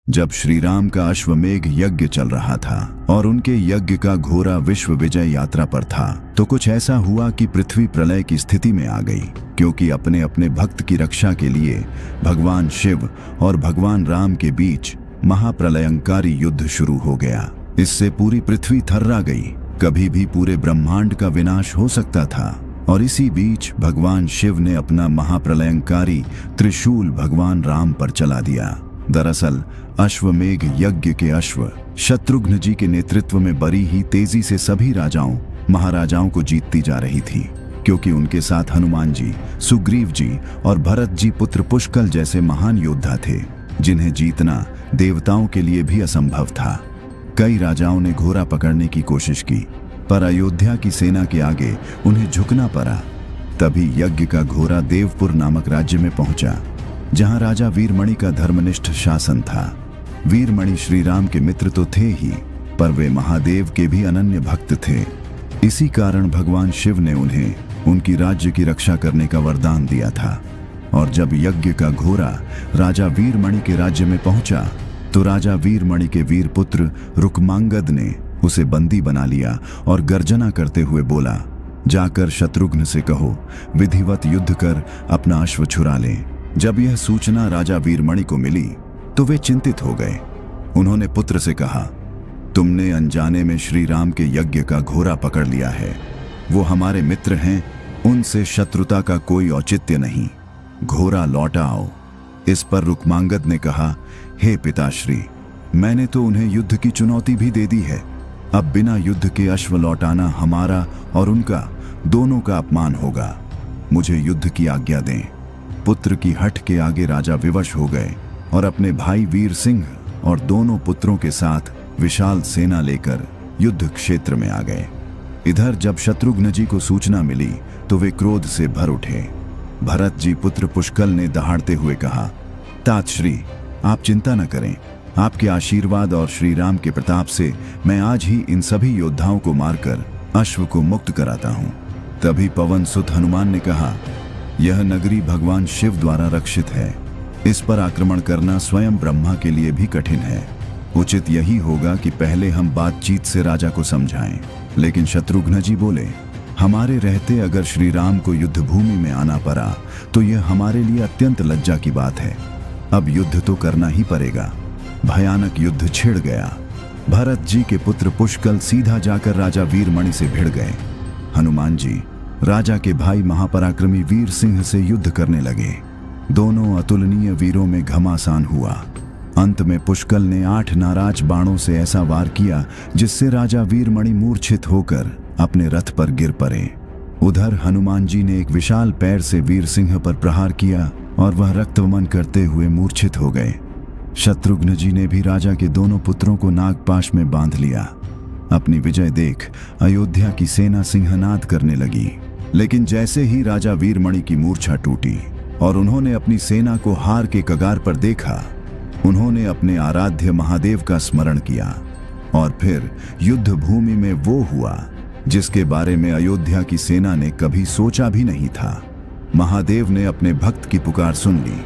जब श्री राम का अश्वमेघ यज्ञ चल रहा था और उनके यज्ञ का घोड़ा विश्व विजय यात्रा पर था, तो कुछ ऐसा हुआ कि पृथ्वी प्रलय की स्थिति में आ गई, क्योंकि अपने अपने भक्त की रक्षा के लिए भगवान शिव और भगवान राम के बीच महाप्रलयंकारी युद्ध शुरू हो गया। इससे पूरी पृथ्वी थर्रा गई। कभी भी पूरे ब्रह्मांड का विनाश हो सकता था। और इसी बीच भगवान शिव ने अपना महाप्रलयंकारी त्रिशूल भगवान राम पर चला दिया। दरअसल अश्वमेघ यज्ञ के अश्व शत्रुघ्न जी के नेतृत्व में बड़ी ही तेजी से सभी राजाओं महाराजाओं को जीतती जा रही थी, क्योंकि उनके साथ हनुमान जी, सुग्रीव जी और भरत जी पुत्र पुष्कल जैसे महान योद्धा थे, जिन्हें जीतना देवताओं के लिए भी असंभव था। कई राजाओं ने घोड़ा पकड़ने की कोशिश की, पर अयोध्या की सेना के आगे उन्हें झुकना पड़ा। तभी यज्ञ का घोड़ा देवपुर नामक राज्य में पहुंचा, जहां राजा वीरमणि का धर्मनिष्ठ शासन था। वीरमणि श्री राम के मित्र तो थे ही, पर वे महादेव के भी अनन्य भक्त थे। इसी कारण भगवान शिव ने उन्हें उनकी राज्य की रक्षा करने का वरदान दिया था। और जब यज्ञ का घोड़ा राजा वीरमणि के राज्य में पहुंचा, तो राजा वीरमणि के वीर पुत्र रुक्मांगद ने उसे बंदी बना लिया और गर्जना करते हुए बोला, जाकर शत्रुघ्न से कहो विधिवत युद्ध कर अपना अश्व छुड़ा ले। जब यह सूचना राजा वीरमणि को मिली तो वे चिंतित हो गए। उन्होंने पुत्र से कहा, तुमने अनजाने में श्री राम के यज्ञ का घोड़ा पकड़ लिया है। वो हमारे मित्र हैं, उनसे शत्रुता का कोई औचित्य नहीं। घोड़ा लौटा आओ। इस पर रुक्मांगद ने कहा, हे पिताश्री, मैंने तो उन्हें युद्ध की चुनौती भी दे दी है। अब बिना युद्ध के अश्व लौटाना हमारा और उनका दोनों का अपमान होगा। मुझे युद्ध की आज्ञा दें। पुत्र की हठ के आगे राजा विवश हो गए और अपने भाई वीर सिंह और दोनों पुत्रों के साथ विशाल सेना लेकर युद्ध क्षेत्र में आ गए। इधर जब शत्रुघ्न जी को सूचना मिली तो वे क्रोध से भर उठे। भरत जी पुत्र पुष्कल ने दहाड़ते हुए कहा, तात श्री, आप चिंता न करें। आपके आशीर्वाद और श्री राम के प्रताप से मैं आज ही इन सभी योद्धाओं को मारकर अश्व को मुक्त कराता हूं। तभी पवन सुत हनुमान ने कहा, यह नगरी भगवान शिव द्वारा रक्षित है। इस पर आक्रमण करना स्वयं ब्रह्मा के लिए भी कठिन है। उचित यही होगा कि पहले हम बातचीत से राजा को समझाएं। लेकिन शत्रुघ्न जी बोले, हमारे रहते अगर श्री राम को युद्ध भूमि में आना पड़ा तो यह हमारे लिए अत्यंत लज्जा की बात है। अब युद्ध तो करना ही पड़ेगा। भयानक युद्ध छिड़ गया। भरत जी के पुत्र पुष्कल सीधा जाकर राजा वीरमणि से भिड़ गए। हनुमान जी राजा के भाई महापराक्रमी वीर सिंह से युद्ध करने लगे। दोनों अतुलनीय वीरों में घमासान हुआ। अंत में पुष्कल ने 8 नाराज बाणों से ऐसा वार किया जिससे राजा वीरमणि मूर्छित होकर अपने रथ पर गिर पड़े। उधर हनुमान जी ने एक विशाल पैर से वीर सिंह पर प्रहार किया और वह रक्तवमन करते हुए मूर्छित हो गए। शत्रुघ्न जी ने भी राजा के दोनों पुत्रों को नागपाश में बांध लिया। अपनी विजय देख अयोध्या की सेना सिंहनाद करने लगी। लेकिन जैसे ही राजा वीरमणि की मूर्छा टूटी और उन्होंने अपनी सेना को हार के कगार पर देखा, उन्होंने अपने आराध्य महादेव का स्मरण किया और फिर युद्ध भूमि में वो हुआ जिसके बारे में अयोध्या की सेना ने कभी सोचा भी नहीं था। महादेव ने अपने भक्त की पुकार सुन ली।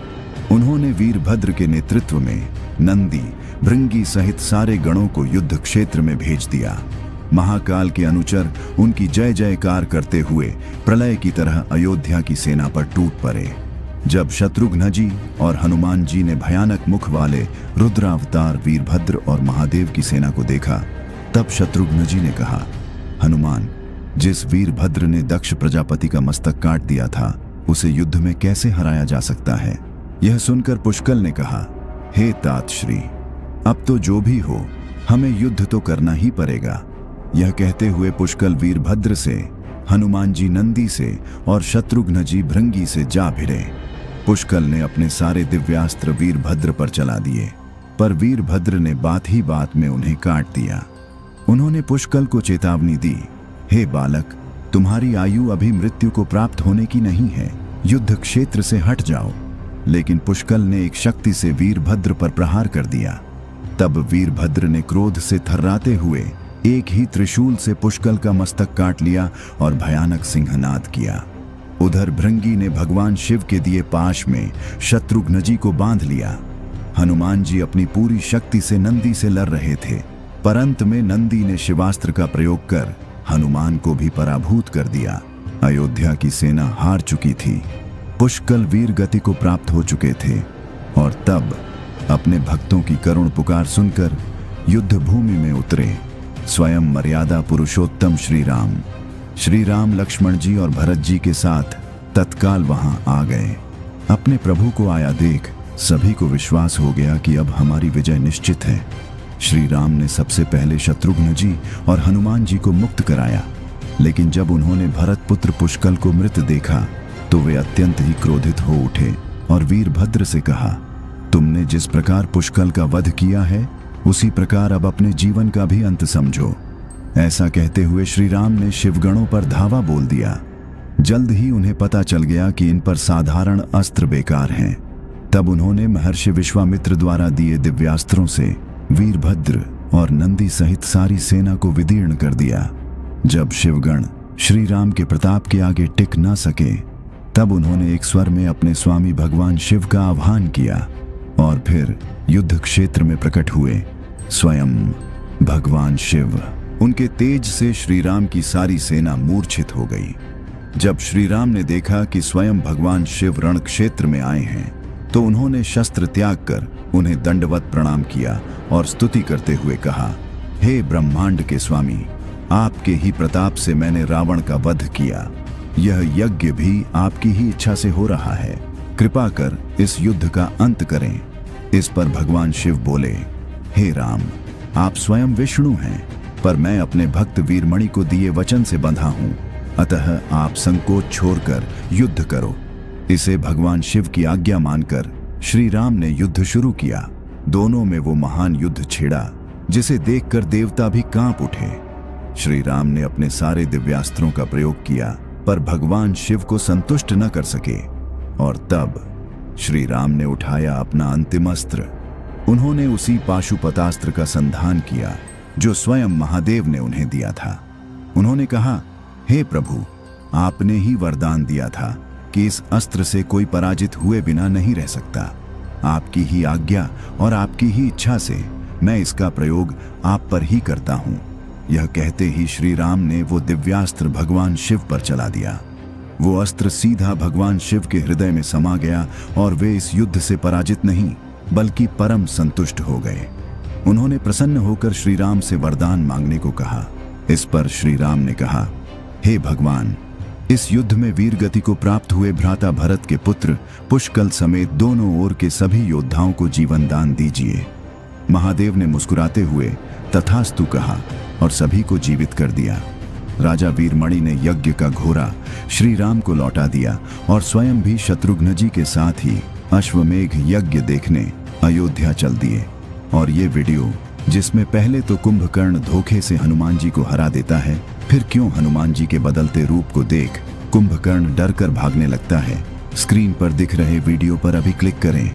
उन्होंने वीरभद्र के नेतृत्व में नंदी, भृंगी सहित सारे गणों को युद्ध क्षेत्र में भेज दिया। महाकाल के अनुचर उनकी जय जयकार करते हुए प्रलय की तरह अयोध्या की सेना पर टूट पड़े। जब शत्रुघ्न जी और हनुमान जी ने भयानक मुख वाले रुद्रावतार वीरभद्र और महादेव की सेना को देखा, तब शत्रुघ्न जी ने कहा, हनुमान, जिस वीरभद्र ने दक्ष प्रजापति का मस्तक काट दिया था, उसे युद्ध में कैसे हराया जा सकता है? यह सुनकर पुष्कल ने कहा, हे तात श्री, अब तो जो भी हो, हमें युद्ध तो करना ही पड़ेगा। यह कहते हुए पुष्कल वीरभद्र से, हनुमान जी नंदी से और शत्रुघ्न जी भृंगी से जा भिड़े। पुष्कल ने अपने सारे दिव्यास्त्र वीरभद्र पर चला दिए, पर वीरभद्र ने बात ही बात में उन्हें काट दिया। उन्होंने पुष्कल को चेतावनी दी, हे बालक, तुम्हारी आयु अभी मृत्यु को प्राप्त होने की नहीं है, युद्ध क्षेत्र से हट जाओ। लेकिन पुष्कल ने एक शक्ति से वीरभद्र पर प्रहार कर दिया। तब वीरभद्र ने क्रोध से थर्राते हुए एक ही त्रिशूल से पुष्कल का मस्तक काट लिया और भयानक सिंहनाद किया। उधर भृंगी ने भगवान शिव के दिए पाश में शत्रुघ्न जी को बांध लिया। हनुमान जी अपनी पूरी शक्ति से नंदी से लड़ रहे थे, पर अंत में नंदी ने शिवास्त्र का प्रयोग कर हनुमान को भी पराभूत कर दिया। अयोध्या की सेना हार चुकी थी, पुष्कल वीर गति को प्राप्त हो चुके थे, और तब अपने भक्तों की करुण पुकार सुनकर युद्ध भूमि में उतरे स्वयं मर्यादा पुरुषोत्तम श्री राम। श्री राम लक्ष्मण जी और भरत जी के साथ तत्काल वहां आ गए। अपने प्रभु को आया देख सभी को विश्वास हो गया कि अब हमारी विजय निश्चित है। श्री राम ने सबसे पहले शत्रुघ्न जी और हनुमान जी को मुक्त कराया, लेकिन जब उन्होंने भरत पुत्र पुष्कल को मृत देखा तो वे अत्यंत ही क्रोधित हो उठे और वीरभद्र से कहा, तुमने जिस प्रकार पुष्कल का वध किया है उसी प्रकार अब अपने जीवन का भी अंत समझो। ऐसा कहते हुए श्री राम ने शिवगणों पर धावा बोल दिया। जल्द ही उन्हें पता चल गया कि इन पर साधारण अस्त्र बेकार हैं। तब उन्होंने महर्षि विश्वामित्र द्वारा दिए दिव्यास्त्रों से वीरभद्र और नंदी सहित सारी सेना को विदीर्ण कर दिया। जब शिवगण श्री राम के प्रताप के आगे टिक न सके तब उन्होंने एक स्वर में अपने स्वामी भगवान शिव का आह्वान किया और फिर युद्ध क्षेत्र में प्रकट हुए स्वयं भगवान शिव। उनके तेज से श्री राम की सारी सेना मूर्छित हो गई। जब श्री राम ने देखा कि स्वयं भगवान शिव रण क्षेत्र में आए हैं तो उन्होंने शस्त्र त्याग कर उन्हें दंडवत प्रणाम किया और स्तुति करते हुए कहा, हे ब्रह्मांड के स्वामी, आपके ही प्रताप से मैंने रावण का वध किया। यह यज्ञ भी आपकी ही इच्छा से हो रहा है, कृपा कर इस युद्ध का अंत करें। इस पर भगवान शिव बोले, हे राम, आप स्वयं विष्णु हैं, पर मैं अपने भक्त वीरमणि को दिए वचन से बंधा हूं, अतः आप संकोच छोड़कर युद्ध करो। इसे भगवान शिव की आज्ञा मानकर श्री राम ने युद्ध शुरू किया। दोनों में वो महान युद्ध छिड़ा जिसे देखकर देवता भी कांप उठे। श्री राम ने अपने सारे दिव्यास्त्रों का प्रयोग किया, पर भगवान शिव को संतुष्ट न कर सके, और तब श्री राम ने उठाया अपना अंतिम अस्त्र। उन्होंने उसी पाशुपतास्त्र का संधान किया जो स्वयं महादेव ने उन्हें दिया था। उन्होंने कहा, हे प्रभु, आपने ही वरदान दिया था कि इस अस्त्र से कोई पराजित हुए बिना नहीं रह सकता। आपकी ही आज्ञा और आपकी ही इच्छा से मैं इसका प्रयोग आप पर ही करता हूं। यह कहते ही श्री राम ने वो दिव्यास्त्र भगवान शिव पर चला दिया। वो अस्त्र सीधा भगवान शिव के हृदय में समा गया और वे इस युद्ध से पराजित नहीं बल्कि परम संतुष्ट हो गए। उन्होंने प्रसन्न होकर श्री राम से वरदान मांगने को कहा। इस पर श्री राम ने कहा, हे भगवान, इस युद्ध में वीर गति को प्राप्त हुए भ्राता भरत के पुत्र पुष्कल समेत दोनों ओर के सभी योद्धाओं को जीवन दान दीजिए। महादेव ने मुस्कुराते हुए तथास्तु कहा और सभी को जीवित कर दिया। राजा वीरमणि ने यज्ञ का घोड़ा श्री राम को लौटा दिया और स्वयं भी शत्रुघ्न जी के साथ ही अश्वमेघ यज्ञ देखने अयोध्या चल दिए। और ये वीडियो जिसमें पहले तो कुंभकर्ण धोखे से हनुमान जी को हरा देता है, फिर क्यों हनुमान जी के बदलते रूप को देख कुंभकर्ण डर कर भागने लगता है, स्क्रीन पर दिख रहे वीडियो पर अभी क्लिक करें।